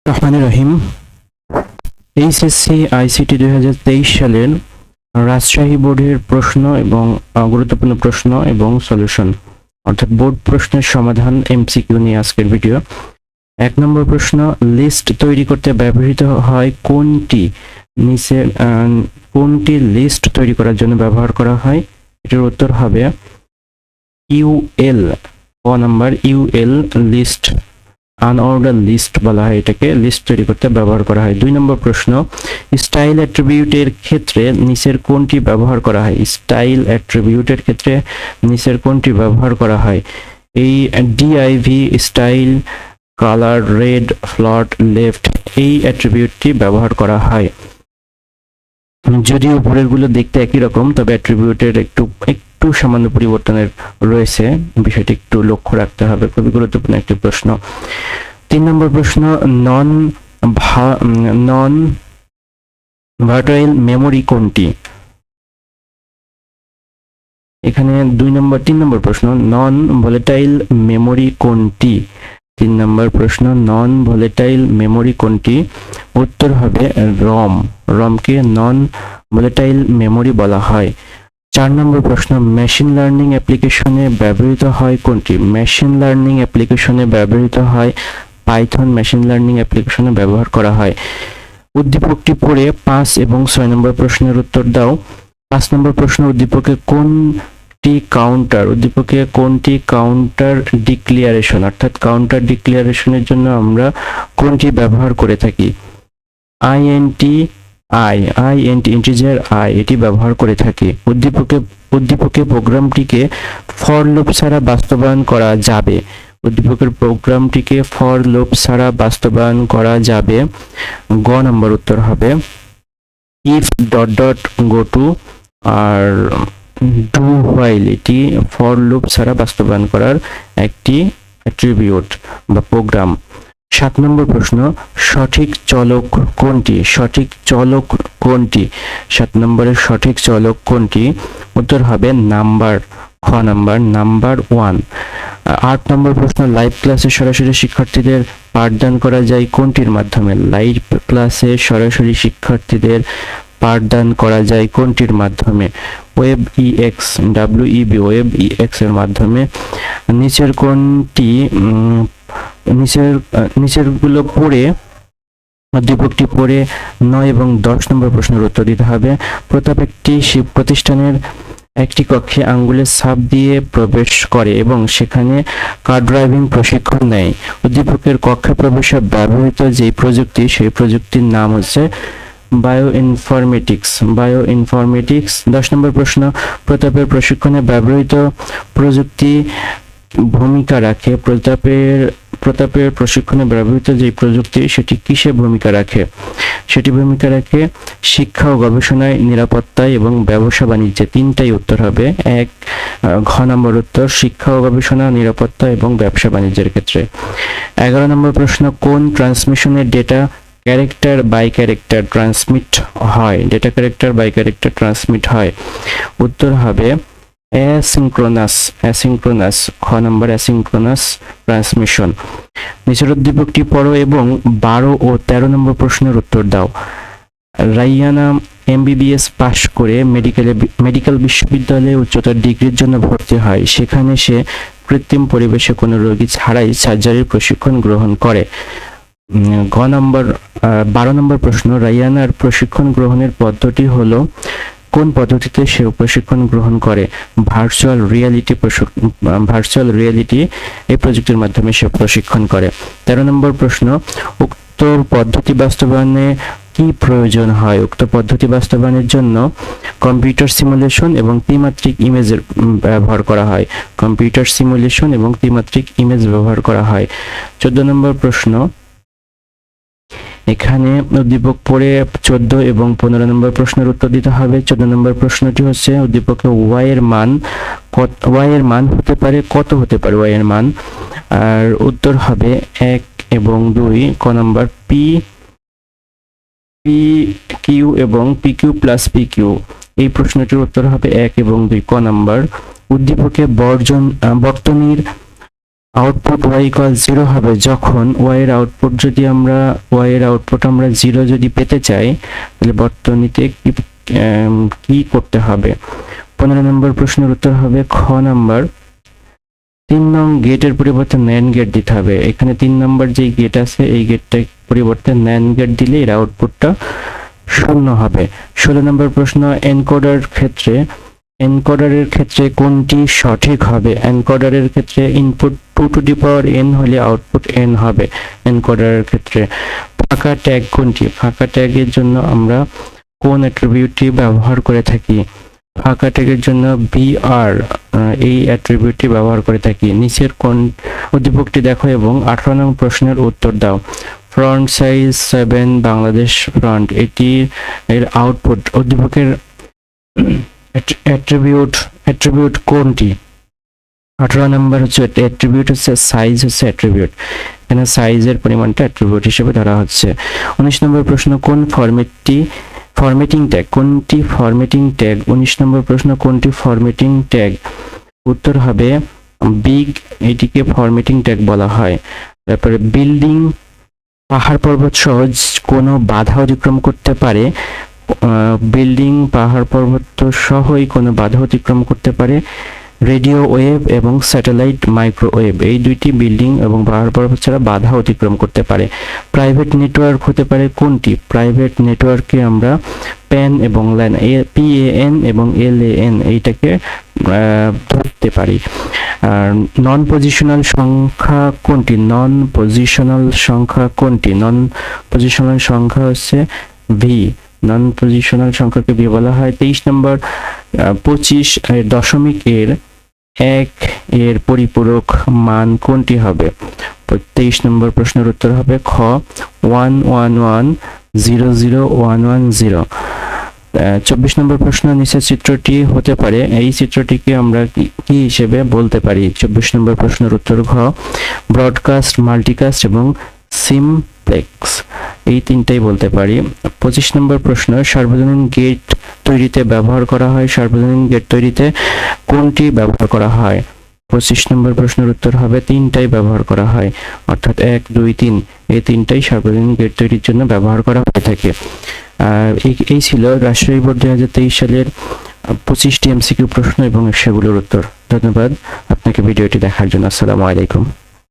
রহমানির রহিম। HSC ICT 2023 সালের রাজশাহী বোর্ডের প্রশ্ন এবং গুরুত্বপূর্ণ প্রশ্ন এবং সলিউশন অর্থাৎ বোর্ড প্রশ্নের সমাধান এমসিকিউ নিয়ে আজকের ভিডিও। 1 নম্বর প্রশ্ন, লিস্ট তৈরি করতে ব্যবহৃত হয় কোনটি? নিচের কোনটি লিস্ট তৈরি করার জন্য ব্যবহার করা হয়? এটার উত্তর হবে ইউএল। ক number UL, list, unordered list বলা হয় এটাকে, লিস্ট তৈরি করতে ব্যবহার করা হয়। 2 নম্বর প্রশ্ন, স্টাইল অ্যাট্রিবিউটের ক্ষেত্রে নিচের কোনটি ব্যবহার করা হয়? স্টাইল অ্যাট্রিবিউটের ক্ষেত্রে নিচের কোনটি ব্যবহার করা হয়? এই ডিআইভি, স্টাইল, কালার, রেড, ফ্লট, লেফট, এই অ্যাট্রিবিউটটি ব্যবহার করা হয়। যদিও উপরের গুলো দেখতে একই রকম, তবে অ্যাট্রিবিউটের একটু সামান্য পরিবর্তনের রয়েছে, বিষয়টি একটু লক্ষ্য রাখতে হবে। খুবই গুরুত্বপূর্ণ একটি প্রশ্ন। 3 নম্বর প্রশ্ন, নন ভার্টাইল মেমোরি কোনটি? এখানে 3 নম্বর প্রশ্ন, নন ভোলেটাইল মেমোরি কোনটি? 3 নম্বর প্রশ্ন, নন ভোলেটাইল মেমোরি কোনটি? উত্তর হবে রম। রমকে নন ভোলেটাইল মেমোরি বলা হয়। 4 নম্বর প্রশ্ন, মেশিন লার্নিং অ্যাপ্লিকেশনে ব্যবহৃত হয় কোনটি? মেশিন লার্নিং অ্যাপ্লিকেশনে ব্যবহৃত হয় পাইথন। মেশিন লার্নিং অ্যাপ্লিকেশনে ব্যবহার করা হয়। উদ্দীপকটি পড়ে 5 এবং 6 নম্বর প্রশ্নের উত্তর দাও। 5 নম্বর প্রশ্ন, উদ্দীপকে কোনটি কাউন্টার ডিক্লিয়ারেশন, অর্থাৎ কাউন্টার ডিক্লিয়ারেশনের জন্য আমরা কোনটি ব্যবহার করে থাকি? ইন্টিজার আই, এটি ব্যবহার করে থাকি। উদ্দীপকে প্রোগ্রামটিকে ফর লুপ ছাড়া বাস্তবায়ন করা যাবে। উদ্দীপকের প্রোগ্রামটিকে ফর লুপ ছাড়া বাস্তবায়ন করা যাবে। গ নম্বর উত্তর হবে if dot dot go to আর ডু হোয়াইল, এটি ফর লুপ ছাড়া বাস্তবায়ন করার একটি অ্যাট্রিবিউট বা প্রোগ্রাম। 7 নম্বর প্রশ্ন, সঠিক চলক কোনটি? 7 নম্বরের সঠিক চলক কোনটি? উত্তর হবে নাম্বার। খ নাম্বার, নাম্বার 1। 8 নম্বর প্রশ্ন, লাইভ ক্লাসে সরাসরি শিক্ষার্থীদের পাঠদান করা যায় কোনটির মাধ্যমে? লাইভ ক্লাসে সরাসরি শিক্ষার্থীদের পাঠদান করা যায় কোনটির মাধ্যমে? ওয়েব-ইএক্স, ওয়েব-ইএক্স এর মাধ্যমে। নিচের গুলো পড়ে উদ্দীপকটি পড়ে 9 এবং 10 নম্বর প্রশ্নের উত্তর দিতে হবে। প্রতাপ একটি প্রতিষ্ঠানের একটি কক্ষে আঙ্গুলের ছাপ দিয়ে প্রবেশ করে এবং সেখানে কার ড্রাইভিং প্রশিক্ষণ নেয়। উদ্দীপকের কক্ষে প্রবেশে ব্যবহৃত যে প্রযুক্তি, সেই প্রযুক্তির নাম হচ্ছে বায়ো ইনফরমেটিক্স। 10 নম্বর প্রশ্ন, প্রতাপের প্রশিক্ষণে ব্যবহৃত প্রযুক্তি ভূমিকা রাখে। প্রতাপের প্রশিক্ষণে ব্যবহৃত যে প্রযুক্তি, সেটি কিসে ভূমিকা রাখে? সেটি ভূমিকা রাখে শিক্ষা ও গবেষণায়, নিরাপত্তায় এবং ব্যবসা বাণিজ্যে। 3টাই উত্তর হবে। ঘ নম্বর উত্তর, শিক্ষা ও গবেষণা, নিরাপত্তা এবং ব্যবসা বাণিজ্যের ক্ষেত্রে। 11 নম্বর প্রশ্ন, কোন ট্রান্সমিশনের data character by character transmit হয়? উত্তর হবে অ্যাসিঙ্ক্রোনাস। খ নম্বর, অ্যাসিঙ্ক্রোনাস ট্রান্সমিশন। নিচের উদ্দীপকটি পড়ো এবং 12 ও 13 নম্বর প্রশ্নের উত্তর দাও। রাইয়ানা এমবিবিএস পাশ করে মেডিকেল বিশ্ববিদ্যালয়ে উচ্চতর ডিগ্রির জন্য ভর্তি হয়। সেখানে সে কৃত্রিম পরিবেশে কোনো রোগী ছাড়াই সার্জারির প্রশিক্ষণ গ্রহণ করে। গ নম্বর 12 নম্বর প্রশ্ন, রাইয়ানার প্রশিক্ষণ গ্রহণের পদ্ধতি হলো কোন পদ্ধতিতে সে প্রশিক্ষণ গ্রহণ করে? ভার্চুয়াল রিয়েলিটি এই প্রযুক্তির মাধ্যমে সে প্রশিক্ষণ করে। 13 নম্বর প্রশ্ন, উক্ত পদ্ধতি বাস্তবায়নে কি প্রয়োজন হয়? উক্ত পদ্ধতি বাস্তবায়নের জন্য কম্পিউটার সিমুলেশন এবং ত্রিমাত্রিক ইমেজের ব্যবহার করা হয়। 14 নম্বর প্রশ্ন, এখানে উদ্দীপক পড়ে 14 এবং 15 নম্বর প্রশ্নের উত্তর দিতে হবে। 14 নম্বর প্রশ্নটি হচ্ছে, উদ্দীপকে y এর মান হতে পারে কত? হতে পারে y এর মান, আর উত্তর হবে 1 এবং 2। ক নম্বর, p q এবং pq প্লাস pq, এই প্রশ্নটির উত্তর হবে 1 এবং 2। ক নম্বর, উদ্দীপকে বর্তনীর আউটপুট y ইকুয়াল 0 হবে যখন y এর আউটপুট আমরা 0 যদি পেতে চাই, তাহলে বর্তনীতে কি করতে হবে? 15 নম্বর প্রশ্নের উত্তর হবে খ নাম্বার। 3 নং গেটের পরিবর্তে NAND গেট দিতে হবে। এখানে 3 নম্বর যেই গেট আছে এই গেটটার পরিবর্তে NAND গেট দিলে এর আউটপুটটা 0 হবে। 16 নম্বর প্রশ্ন, এনকোডারের ক্ষেত্রে কোনটি সঠিক হবে? এনকোডারের ক্ষেত্রে input 2 to the power n হলে আউটপুট n হবে এনকোডারের ক্ষেত্রে। ফাঁকা ট্যাগ কোনটি? ফাঁকা ট্যাগের জন্য আমরা কোন অ্যাট্রিবিউটটি ব্যবহার করে থাকি? ফাঁকা ট্যাগের জন্য br এই অ্যাট্রিবিউটটি ব্যবহার করে থাকি। নিচের কোন উদ্দীপকটি দেখো এবং 18 নং প্রশ্নের উত্তর দাও। ফ্রন্ট সাইজ 7 বাংলাদেশ ফ্রন্ট, এটি এর আউটপুট উদ্দীপকের অ্যাট্রিবিউট কোনটি? 18 নম্বর হচ্ছে অ্যাট্রিবিউট হচ্ছে সাইজ, হচ্ছে অ্যাট্রিবিউট। এখানে সাইজের পরিমাণটা অ্যাট্রিবিউট হিসেবে ধরা হচ্ছে। 19 নম্বর প্রশ্ন, কোন ফরম্যাটিং ট্যাগ? কোনটি ফরম্যাটিং ট্যাগ? 19 নম্বর প্রশ্ন, কোনটি ফরম্যাটিং ট্যাগ? উত্তর হবে বিগ, এটিকে ফরম্যাটিং ট্যাগ বলা হয়। তারপরে বিল্ডিং পাহাড় পর্বত সহজ কোনো বাধা অতিক্রম করতে পারে। বিল্ডিং পাহাড় পর্বত সহই কোনো বাধা অতিক্রম করতে পারে। রেডিও ওয়েভ এবং স্যাটেলাইট মাইক্রোওয়েভ, এই দুইটি বিল্ডিং এবং পাহাড় পর্বত ছাড়া বাধা অতিক্রম করতে পারে। প্রাইভেট নেটওয়ার্ক হতে পারে কোনটি? প্রাইভেট নেটওয়ার্কে আমরা প্যান এবং ল্যান, PAN এবং LAN এইটাকে ধরতে পারি। আর নন পজিশনাল সংখ্যা কোনটি? নন পজিশনাল সংখ্যা কোনটি? নন পজিশনাল সংখ্যা হচ্ছে V। নন পজিশনাল সংখ্যাকে V বলা হয়। 23 নম্বর 25 দশমিক এর 1 এর পরিপূরক মান কোনটি হবে? 23 নম্বর প্রশ্নের উত্তর হবে খ 11100110। 24 নম্বর প্রশ্ন, নিচের চিত্রটি হতে পারে, এই চিত্রটিকে আমরা কি হিসেবে বলতে পারি? 24 নম্বর প্রশ্নের উত্তর ঘ ব্রডকাস্ট, মাল্টিকাস্ট এবং সিমপ্লেক্স, এই তিনটাই বলতে পারি। 25 নম্বর প্রশ্ন, সার্বজনীন গেট তৈরিতে ব্যবহার করা হয়। সার্বজনীন গেট তৈরিতে কোনটি ব্যবহার করা হয়? 25 নম্বর প্রশ্নের উত্তর হবে তিনটাই ব্যবহার করা হয়, অর্থাৎ 1, 2, 3 এই তিনটাই সার্বজনীন গেট তৈরির জন্য ব্যবহার করা হয়ে থাকে। এই ছিল রাষ্ট্রীয় বোর্ড 2023 সালের 25টি MCQ প্রশ্ন এবং সেগুলোর উত্তর। ধন্যবাদ আপনাকে ভিডিওটি দেখার জন্য। আসসালামু আলাইকুম।